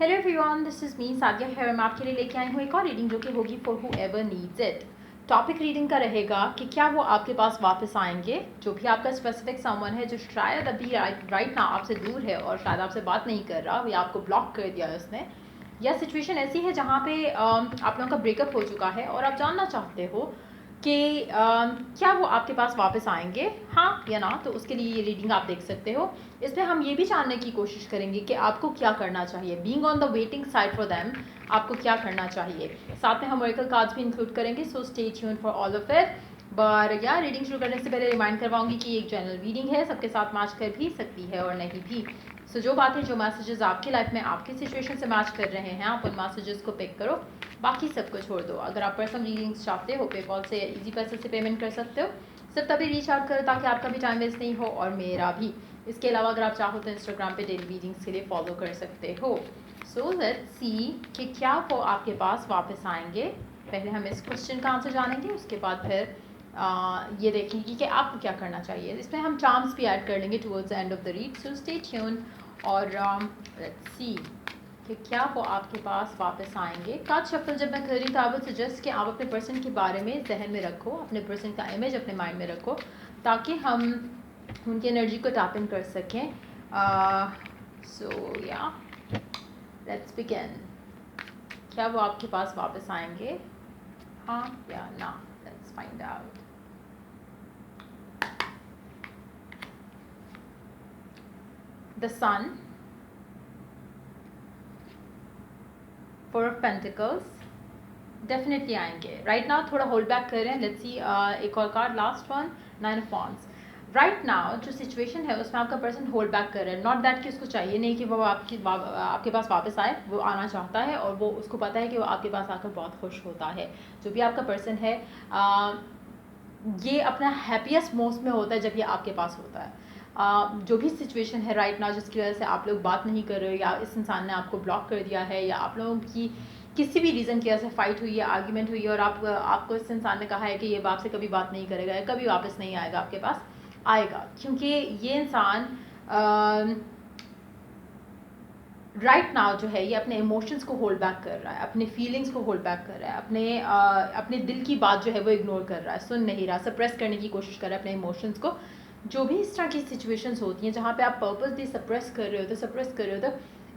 Hello everyone, this is me Sadia है। मैं आपके लिए लेके आई हूँ एक और रीडिंग जो कि होगी for who ever needs it. Topic reading का रहेगा कि क्या वो आपके पास वापस आएंगे। जो भी आपका स्पेसिफिक समवन है जो शायद अभी राइट ना आपसे दूर है और शायद आपसे बात नहीं कर रहा या आपको ब्लॉक कर दिया है उसने, या सिचुएशन ऐसी है जहाँ पे आप लोगों का ब्रेकअप हो चुका है और आप जानना चाहते हो कि क्या वो आपके पास वापस आएंगे, हाँ या ना। तो उसके लिए ये रीडिंग आप देख सकते हो। इसमें हम ये भी जानने की कोशिश करेंगे कि आपको क्या करना चाहिए, being on the waiting side for them, आपको क्या करना चाहिए। साथ में हम ओरेकल कार्ड्स भी इंक्लूड करेंगे, so stay tuned for all of it. पर यार, रीडिंग शुरू करने से पहले रिमाइंड करवाऊंगी कि एक जनरल रीडिंग है, सबके साथ मैच कर भी सकती है और नहीं भी। सो जो बातें, जो मैसेजेस आपकी लाइफ में आपकी सिचुएशन से मैच कर रहे हैं, आप उन मैसेजेस को पिक करो, बाकी सबको छोड़ दो। अगर आप पर्सनल रीडिंग्स चाहते हो, पेपॉल से इजी पैसे से पेमेंट कर सकते हो। सिर्फ तभी रीच आउट करो ताकि आपका भी टाइम वेस्ट नहीं हो और मेरा भी। इसके अलावा अगर आप चाहो तो इंस्टाग्राम पे डेली रीडिंग्स के लिए फॉलो कर सकते हो। सो लेट्स सी कि क्या वो आपके पास वापस आएंगे। पहले हम इस क्वेश्चन का आंसर जानेंगे, उसके बाद फिर ये देखेंगे कि आपको क्या करना चाहिए। इसमें हम चार्म्स भी ऐड कर लेंगे towards the end of the read, so stay tune. और लेट्स सी कि क्या वो आपके पास वापस आएंगे। कार्ड शफल जब मैं कर रही थी, आई वुड सजेस्ट कि आप अपने पर्सन के बारे में जहन में रखो, अपने पर्सन का इमेज अपने माइंड में रखो, ताकि हम उनकी एनर्जी को टैप इन कर सकें। सो या लेट्स बिगिन। क्या वो आपके पास वापस आएंगे, हाँ या ना? Let's find out. The sun, four of pentacles, definitely आएंगे। राइट नाउ थोड़ा होल्ड बैक कर रहे हैं। लेट्स सी एक और card, last one, nine of wands. Right now जो सिचुएशन है उसमें आपका पर्सन होल्ड बैक कर रहा है। नॉट दैट कि उसको चाहिए नहीं कि वो आपके पास वापस आए, वो आना चाहता है और वो उसको पता है कि वो आपके पास आकर बहुत खुश होता है। जो भी आपका पर्सन है, ये अपना हैप्पीएस्ट मोस्ट में होता है जब ये आपके पास होता है। जो भी सिचुएशन है राइट नाउ जिसकी वजह से आप लोग बात नहीं कर रहे हो, या इस इंसान ने आपको ब्लॉक कर दिया है, या आप लोगों की किसी भी रीज़न की वजह से फाइट हुई है, आर्ग्यूमेंट हुई है, और आपको इस इंसान ने कहा है कि ये आपसे कभी बात नहीं करेगा या कभी वापस नहीं आएगा आपके पास, आएगा। क्योंकि ये इंसान राइट नाउ जो है ये अपने इमोशंस को होल्ड बैक कर रहा है, अपने फीलिंग्स को होल्ड बैक कर रहा है, अपने दिल की बात जो है वो इग्नोर कर रहा है, सुन नहीं रहा, सप्रेस करने की कोशिश कर रहा है अपने इमोशंस को। जो भी इस तरह की सिचुएशंस होती हैं जहाँ पे आप पर्पसली सप्रेस कर रहे हो तो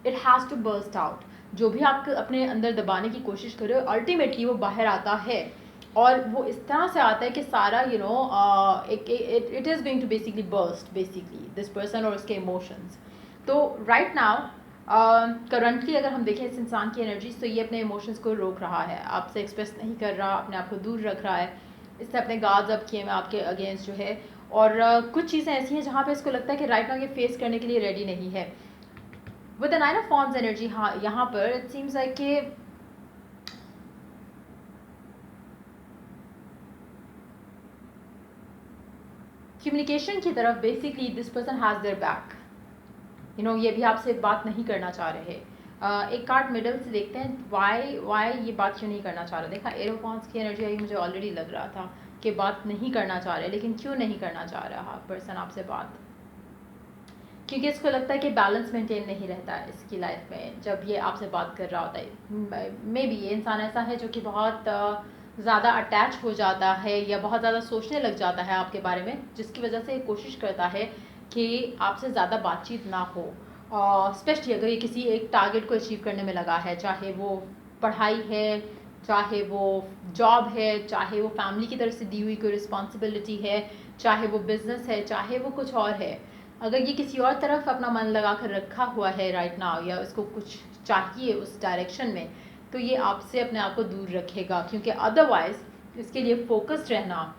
it has to burst out. जो भी आप अपने अंदर दबाने की कोशिश कर रहे हो, अल्टीमेटली वो बाहर आता है, और वो इस तरह से आता है कि सारा it is going to basically burst basically this person और उसके इमोशंस। तो राइट नाउ करंटली अगर हम देखें इस इंसान की एनर्जीज, तो ये अपने इमोशंस को रोक रहा है, आपसे एक्सप्रेस नहीं कर रहा, अपने आप को दूर रख रहा है, इससे अपने गार्ड्स अप किए में आपके अगेंस्ट जो है। और कुछ चीज़ें ऐसी हैं जहाँ पे इसको लगता है कि राइट नाउ ये फेस करने के लिए रेडी नहीं है। With the nine of wands energy, हाँ, यहाँ पर इट सीम्स लाइक कि कम्युनिकेशन की तरफ basically this person has their back. ये भी आपसे बात नहीं करना चाह रहे। एक कार्ड मिडल से देखते हैं, वाई ये बात क्यों नहीं करना चाह रहा। देखा, एट ऑफ वांड्स की एनर्जी आई, मुझे ऑलरेडी लग रहा था कि बात नहीं करना चाह रहे, लेकिन क्यों नहीं करना चाह रहा पर्सन आपसे बात? क्योंकि इसको लगता है कि बैलेंस मेंटेन नहीं रहता है इसकी लाइफ में जब ये आपसे बात कर रहा होता है। मे बी ये इंसान ऐसा है जो कि बहुत ज़्यादा अटैच हो जाता है या बहुत ज़्यादा सोचने लग जाता है आपके बारे में, जिसकी वजह से कोशिश करता है कि आपसे ज़्यादा बातचीत ना हो। स्पेशली अगर ये किसी एक टारगेट को अचीव करने में लगा है, चाहे वो पढ़ाई है, चाहे वो जॉब है, चाहे वो फैमिली की तरफ से दी हुई कोई रिस्पॉन्सिबिलिटी है, चाहे वो बिज़नेस है, चाहे वो कुछ और है। अगर ये किसी और तरफ अपना मन लगा कर रखा हुआ है राइट नाउ, या उसको कुछ चाहिए उस डायरेक्शन में, तो ये आपसे अपने आप को दूर रखेगा, क्योंकि अदरवाइज इसके लिए फोकस्ड रहना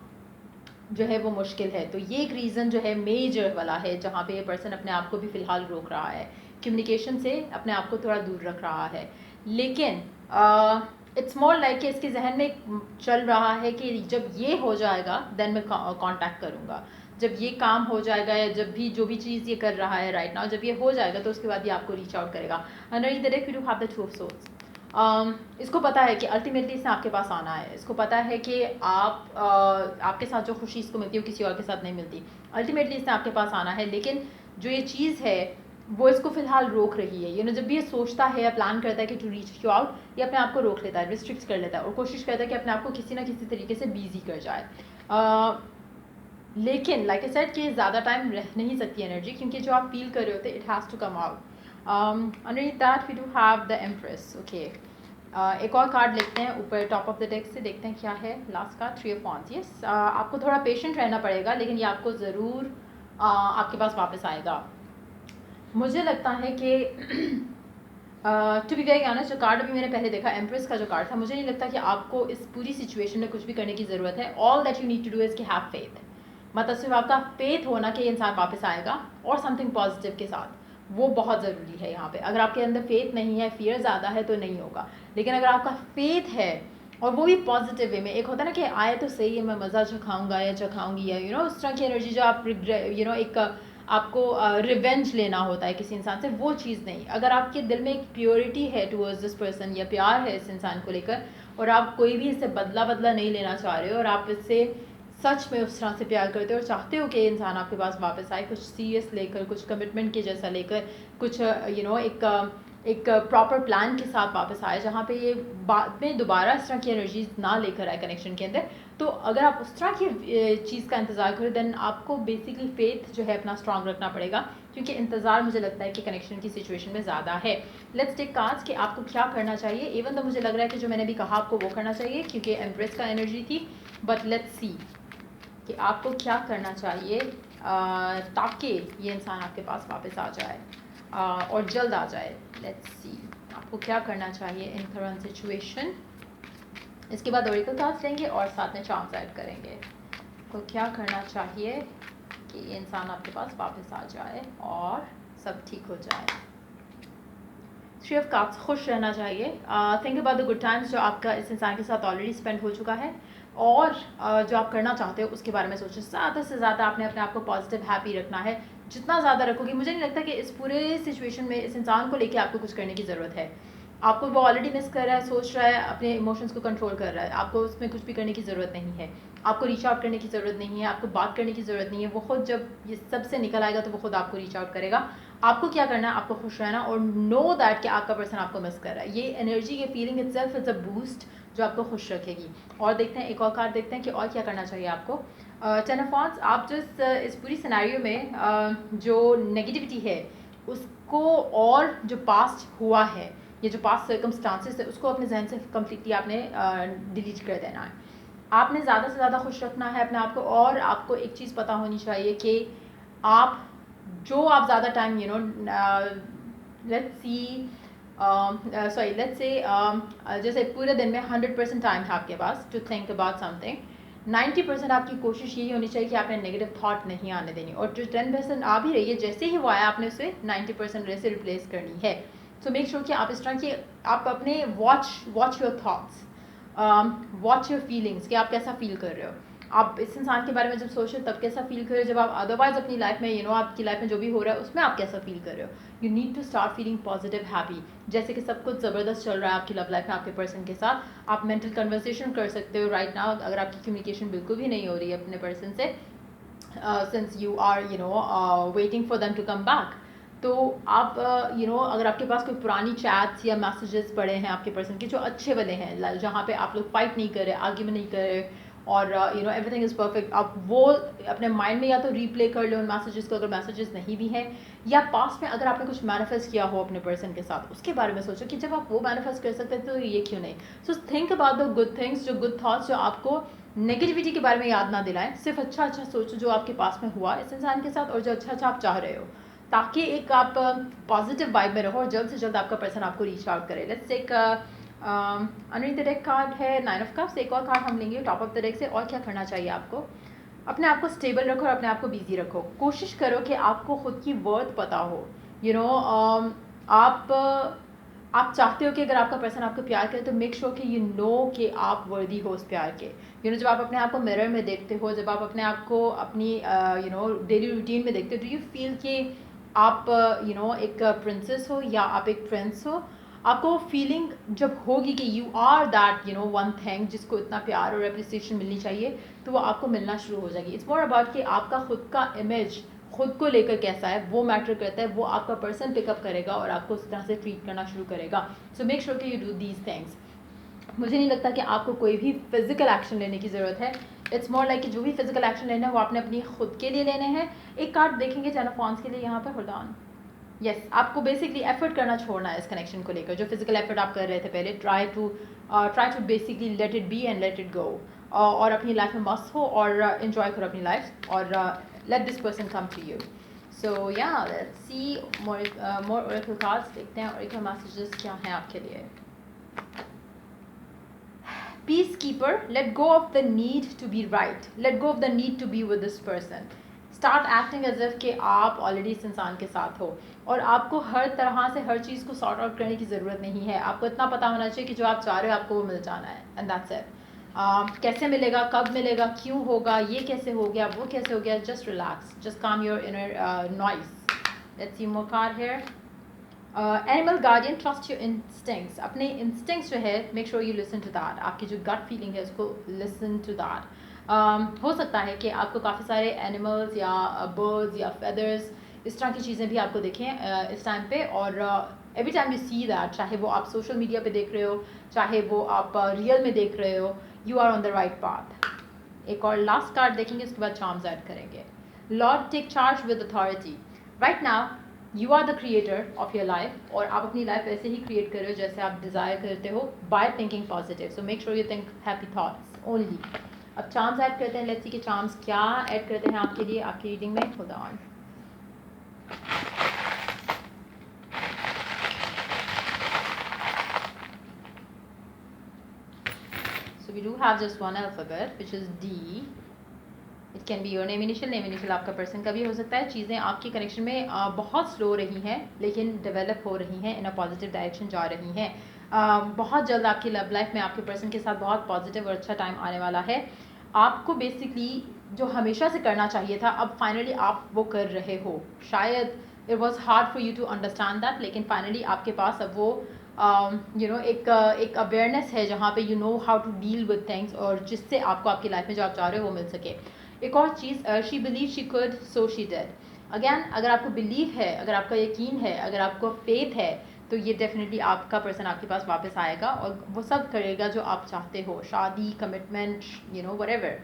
जो है वो मुश्किल है। तो ये एक रीज़न जो है मेजर वाला है जहाँ पे ये पर्सन अपने आप को भी फ़िलहाल रोक रहा है, कम्युनिकेशन से अपने आप को थोड़ा दूर रख रहा है। लेकिन इट्स मोर लाइक कि इसके जहन में चल रहा है कि जब ये हो जाएगा देन मैं कांटेक्ट करूँगा, जब ये काम हो जाएगा, या जब भी जो भी चीज़ ये कर रहा है राइट नाउ, जब ये हो जाएगा तो उसके बाद ये आपको रीच आउट करेगा। Under the deck we do have the two of swords. इसको पता है कि अल्टीमेटली इसने आपके पास आना है, इसको पता है कि आपके साथ जो खुशी इसको मिलती है वो किसी और के साथ नहीं मिलती, अल्टीमेटली इसने आपके पास आना है। लेकिन जो ये चीज़ है वो इसको फिलहाल रोक रही है। जब भी ये सोचता है या प्लान करता है कि टू रीच यू आउट, ये अपने आप को रोक लेता है, रिस्ट्रिक्ट कर लेता है और कोशिश करता है कि अपने आप को किसी ना किसी तरीके से बिजी कर जाए। लेकिन लाइक आई सेड कि ज़्यादा टाइम रह नहीं सकती एनर्जी, क्योंकि जो आप फील कर रहे होते it has to come out. Underneath that we do have the empress. Okay, एक और कार्ड लेते हैं ऊपर टॉप ऑफ द डेक से, देखते हैं क्या है लास्ट का। 3 ऑफ वांड्स। यस, आपको थोड़ा पेशेंट रहना पड़ेगा, लेकिन ये आपको ज़रूर आपके पास वापस आएगा। मुझे लगता है कि टू बी वेरी ऑनेस्ट, जो कार्ड अभी मैंने पहले देखा एम्प्रेस का जो कार्ड था, मुझे नहीं लगता कि आपको इस पूरी सिचुएशन में कुछ भी करने की ज़रूरत है। All that you need to do is कि हैव फेथ। मतलब सिर्फ आपका फेथ होना कि इंसान वापस आएगा और समथिंग पॉजिटिव के साथ, वो बहुत ज़रूरी है यहाँ पे। अगर आपके अंदर फेथ नहीं है, फियर ज़्यादा है, तो नहीं होगा। लेकिन अगर आपका फेथ है और वो भी पॉजिटिव वे में, एक होता है ना कि आए तो सही है, मैं मज़ा चखाऊंगा या चखाऊंगी, या उस तरह की एनर्जी जो आप एक आपको रिवेंज लेना होता है किसी इंसान से, वो चीज़ नहीं। अगर आपके दिल में एक प्योरिटी है टुवर्ड्स दिस पर्सन या प्यार है इस इंसान को लेकर, और आप कोई भी इससे बदला नहीं लेना चाह रहे हो, और आप इससे सच में उस तरह से प्यार करते हो और चाहते हो कि इंसान आपके पास वापस आए, कुछ सीरियस लेकर, कुछ कमिटमेंट के जैसा लेकर, कुछ एक प्रॉपर प्लान के साथ वापस आए, जहाँ पे ये बाद में दोबारा इस तरह की एनर्जीज ना लेकर आए कनेक्शन के अंदर। तो अगर आप उस तरह की चीज़ का इंतज़ार करें, देन आपको बेसिकली फेथ जो है अपना स्ट्रांग रखना पड़ेगा, क्योंकि इंतज़ार मुझे लगता है कि कनेक्शन की सिचुएशन में ज़्यादा है। लेट्स टेक कार्ड्स कि आपको क्या करना चाहिए। इवन तो मुझे लग रहा है कि जो मैंने भी कहा आपको वो करना चाहिए, क्योंकि एम्प्रेस का एनर्जी थी, बट लेट्स सी कि आपको क्या करना चाहिए ताकि ये इंसान आपके पास वापस आ जाए और जल्द आ जाए। लेट्स सी आपको क्या करना चाहिए इन करंट सिचुएशन। इसके बाद ओरेकल कार्ड्स लेंगे और साथ में चार्म्स ऐड करेंगे। तो क्या करना चाहिए कि ये इंसान आपके पास वापस आ जाए और सब ठीक हो जाए। 3 ऑफ कप्स, खुश रहना चाहिए। Think about the good times जो आपका इस इंसान के साथ ऑलरेडी स्पेंड हो चुका है, और जो आप करना चाहते हो उसके बारे में सोचें। ज़्यादा से ज़्यादा आपने अपने आप को पॉजिटिव हैप्पी रखना है। जितना ज़्यादा रखोगे, मुझे नहीं लगता कि इस पूरे सिचुएशन में इस इंसान को लेके आपको कुछ करने की ज़रूरत है। आपको वो ऑलरेडी मिस कर रहा है, सोच रहा है, अपने इमोशंस को कंट्रोल कर रहा है। आपको उसमें कुछ भी करने की ज़रूरत नहीं है, आपको रीच आउट करने की ज़रूरत नहीं है, आपको बात करने की ज़रूरत नहीं है। वो खुद जब ये सब से निकल आएगा तो वो खुद आपको रीच आउट करेगा। आपको क्या करना है, आपको खुश रहना और नो दैट कि आपका पर्सन आपको मिस कर रहा है। ये एनर्जी, ये feeling itself is a boost जो आपको खुश रखेगी। और देखते हैं, एक और कार्ड देखते हैं कि और क्या करना चाहिए आपको। 10 ऑफ वांड्स, आप जो इस पूरी सिनेरियो में जो नेगेटिविटी है उसको, और जो पास्ट हुआ है, ये जो पास्ट सर्कमस्टांसेस है, उसको अपने जहन से कम्प्लीटली आपने डिलीट कर देना है। आपने ज़्यादा से ज़्यादा खुश रखना है अपने आप को। और आपको एक चीज़ पता होनी चाहिए कि आप ज़्यादा टाइम लेट्स से जैसे पूरे दिन में 100% टाइम है आपके पास टू थिंक अबाउट समथिंग, 90% आपकी कोशिश यही होनी चाहिए कि आपने नेगेटिव थॉट नहीं आने देनी, और जो 10% आ भी रही है, जैसे ही वो आया आपने उसे 90% से रिप्लेस करनी है। सो मेक श्योर कि आप इस तरह की, आप अपने watch your thoughts, watch your feelings, कि आप कैसा फील कर रहे हो। आप इस इंसान के बारे में जब सोचो तब कैसा फील कर रहे हो, जब आप अदरवाइज अपनी लाइफ में आपकी लाइफ में जो भी हो रहा है उसमें आप कैसा फील कर रहे हो। You need to start feeling positive happy, जैसे कि सब कुछ ज़बरदस्त चल रहा है आपकी लव लाइफ में आपके पर्सन के साथ। आप मेंटल कन्वर्सेशन कर सकते हो राइट नाउ, अगर आपकी कम्युनिकेशन बिल्कुल भी नहीं हो रही है अपने पर्सन से, since you are waiting for them to come back. तो आप अगर आपके पास कोई पुरानी चैट्स या मैसेजेस पड़े हैं आपके पर्सन के जो अच्छे वाले हैं, जहाँ पे आप लोग फाइट नहीं कर रहे, आर्ग्यूमेंट नहीं कर रहे, और एवरीथिंग इज़ परफेक्ट, आप वो अपने माइंड में या तो रीप्ले कर लो उन मैसेजेस को, अगर मैसेजेस नहीं भी हैं, या पास्ट में अगर आपने कुछ मैनिफेस्ट किया हो अपने पर्सन के साथ, उसके बारे में सोचो कि जब आप वो मैनिफेस्ट कर सकते हैं तो ये क्यों नहीं। So think about the good things, जो गुड थाट्स जो आपको नेगेटिविटी के बारे में याद ना दिलाएं। सिर्फ अच्छा सोचो जो आपके पास में हुआ इस इंसान के साथ, और जो अच्छा आप चाह रहे हो, ताकि एक आप पॉजिटिव वाइब में रहो और जल्द से जल्द आपका पर्सन आपको रीच आउट करे। Let's take underneath the deck card है 9 ऑफ कप्स। एक और कार्ड हम लेंगे टॉप ऑफ द डेक से। और क्या करना चाहिए आपको, अपने आप को स्टेबल रखो और अपने आप को बिजी रखो। कोशिश करो कि आपको खुद की वर्थ पता हो। आप चाहते हो कि अगर आपका पर्सन आपको प्यार करे तो मेक श्योर कि यू नो कि आप वर्दी हो उस प्यार के। जब आप अपने आप को मिरर में देखते हो, जब आप अपने आप को अपनी डेली रूटीन में देखते हो, डू यू फील कि आप एक प्रिंसेस हो या आप एक प्रिंस हो। आपको फीलिंग जब होगी कि you are that one thing जिसको इतना प्यार और अप्रिसिएशन मिलनी चाहिए, तो वो आपको मिलना शुरू हो जाएगी। इट्स मोर अबाउट कि आपका खुद का इमेज खुद को लेकर कैसा है वो मैटर करता है, वो आपका पर्सन पिकअप करेगा और आपको उस तरह से ट्रीट करना शुरू करेगा. सो मेक श्योर कि यू डू दीज थिंग्स. मुझे नहीं लगता कि आपको कोई भी फिजिकल एक्शन लेने की ज़रूरत है. इट्स मोर लाइक कि जो भी फिजिकल एक्शन लेना है वो आपने अपनी खुद के लिए लेने हैं. एक कार्ड देखेंगे टेन ऑफ वांड्स के लिए यहाँ पर. Hold on. यस, आपको बेसिकली एफर्ट करना छोड़ना है इस कनेक्शन को लेकर. जो फिजिकल एफर्ट आप कर रहे थे पहले, try to basically let it be and let it go. और अपनी लाइफ में मस्त हो और इन्जॉय करो अपनी लाइफ और let this person come to you. So yeah let's see more oracle cards. देखते हैं ओरेकल मैसेजेस क्या हैं आपके लिए. Peacekeeper, let go of the need to be right. Let go of the need to be with this person. Start acting as if कि आप already इस इंसान के साथ हो और आपको हर तरह से हर चीज़ को सॉर्ट आउट करने की ज़रूरत नहीं है. आपको इतना पता होना चाहिए कि जो आप चाह रहे हो आपको वो मिल जाना है. And that's it. कैसे मिलेगा, कब मिलेगा, क्यों होगा, ये कैसे हो गया, वो कैसे हो गया. Just relax, just calm your inner noise. Let's see more card here. Animal guardian, trust your instincts. अपने इंस्टिंक्ट्स जो है make sure you listen to that. आपकी जो गट फीलिंग है उसको लिसन टू दैट. हो सकता है कि आपको काफ़ी सारे एनिमल्स या बर्ड्स या फेदर्स इस तरह की चीज़ें भी आपको दिखें इस टाइम पे. और every time you see that, चाहे वो आप सोशल मीडिया पे देख रहे हो, चाहे वो आप रियल में देख रहे हो, you are on the right path. एक और लास्ट कार्ड देखेंगे, उसके बाद चार्म्स ऐड करेंगे. Lord, take charge with authority. Right now you are the creator of your life और आप अपनी लाइफ ऐसे ही क्रिएट कर रहे हो जैसे आप डिज़ायर करते हो by thinking positive. So make sure you think happy thoughts only. अब चार्म्स ऐड करते हैं. लेट्स सी कि चार्म्स क्या ऐड करते हैं आपके लिए आपकी रीडिंग में. Hold on. So we do have just one alphabet which is D. It can be your name initial आपका पर्सन का भी हो सकता है. चीज़ें आपकी कनेक्शन में बहुत स्लो रही हैं लेकिन डेवलप हो रही हैं, इन अ पॉजिटिव डायरेक्शन जा रही हैं. बहुत जल्द आपकी लव लाइफ में आपके पर्सन के साथ बहुत पॉजिटिव और अच्छा टाइम आने वाला है. आपको बेसिकली जो हमेशा से करना चाहिए था अब फाइनली आप वो कर रहे हो. शायद it was hard for you to understand that, लेकिन फाइनली आपके पास अब वो एक अवेयरनेस है जहाँ पे you know how to deal with things और जिससे आपको आपकी लाइफ में जो आप चाह रहे हो वो मिल सके. एक और चीज़, she believe she could so she did. Again, अगर आपको बिलीव है, अगर आपका यकीन है, अगर आपको फेथ है, तो ये डेफिनेटली आपका पर्सन आपके पास वापस आएगा और वो सब करेगा जो आप चाहते हो. शादी, commitment, you know whatever.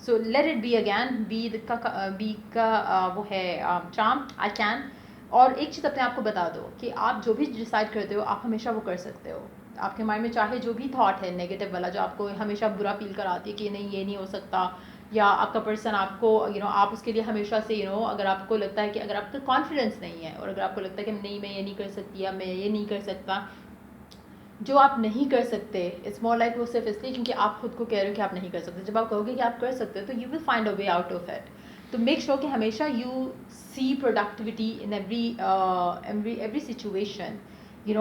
So let it be. Again बी का वो है चार्म, आई कैन. और एक चीज़ अपने आप को बता दो कि आप जो भी डिसाइड करते हो आप हमेशा वो कर सकते हो. आपके माइंड में चाहे जो भी थॉट है नेगेटिव वाला जो आपको हमेशा बुरा फील कराती है कि नहीं ये नहीं हो सकता, या आपका पर्सन आपको आप उसके लिए हमेशा से अगर आपको लगता है कि अगर आपका कॉन्फिडेंस नहीं है और अगर आपको लगता है कि नहीं मैं ये नहीं कर सकती या मैं ये नहीं कर सकता, जो आप नहीं कर सकते इट्स मोर लाइक वो सिर्फ इसलिए क्योंकि आप खुद को कह रहे हो कि आप नहीं कर सकते. जब आप कहोगे कि आप कर सकते हो तो you will find a way out of it. तो मेक श्योर कि हमेशा you see productivity in every situation.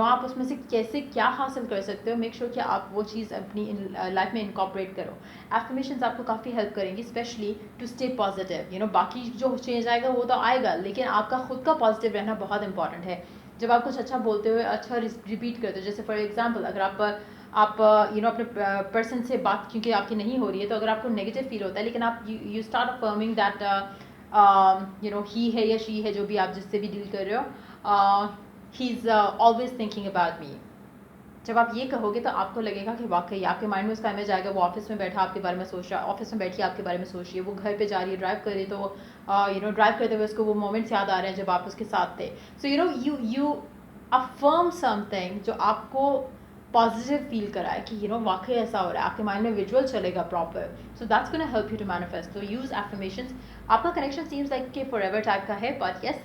आप उसमें से कैसे क्या हासिल कर सकते हो, मेक श्योर कि आप वो चीज़ अपनी लाइफ में इनकॉर्पोरेट करो. एफर्मेशंस आपको काफ़ी हेल्प करेंगी, स्पेशली टू स्टे पॉजिटिव. बाकी जो चेंज आएगा वो तो आएगा, लेकिन आपका खुद का पॉजिटिव रहना बहुत इंपॉर्टेंट है. जब आप कुछ अच्छा बोलते हुए अच्छा रिपीट करते हो, जैसे फॉर एग्जांपल अगर आप अपने पर्सन से बात क्योंकि आपकी नहीं हो रही है तो अगर आपको नेगेटिव फील होता है, लेकिन आप you start affirming that he है या शी है जो भी आप जिससे भी डील कर रहे हो, he is always thinking about me. जब आप ये कहोगे तो आपको लगेगा कि वाकई आपके माइंड में उसका इमेज आएगा. वो ऑफिस में बैठा आपके बारे में सोच रहा है, ऑफिस में बैठी आपके बारे में सोच रही है, वो घर पे जा रही है, ड्राइव कर रही है, तो ड्राइव करते हुए उसको वो मोमेंट्स याद आ रहे हैं जब आप उसके साथ थे. सो यू अफर्म समथिंग जो आपको पॉजिटिव फील कराए कि वाकई ऐसा हो रहा है. आपके माइंड में विजुअल चलेगा proper. So that's gonna help you to manifest. तो यूज़ एफर्मेशंस. आपका कनेक्शन सीम्स लाइक कि फॉरएवर टाइप का है, बट यस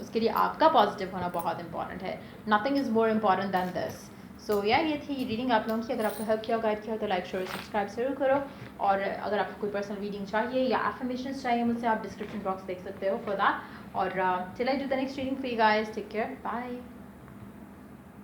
उसके लिए आपका पॉजिटिव होना बहुत इंपॉर्टेंट है. Nothing is more important than this. So ये थी रीडिंग आप लोगों की. अगर आपको हेल्प किया गाइड किया तो लाइक शेयर सब्सक्राइब जरूर करो. और अगर आपको कोई पर्सनल रीडिंग चाहिए या एफर्मेशंस चाहिए मुझसे, आप डिस्क्रिप्शन बॉक्स देख सकते हो फॉर दैट. और till I do the next reading for you guys, take care, bye.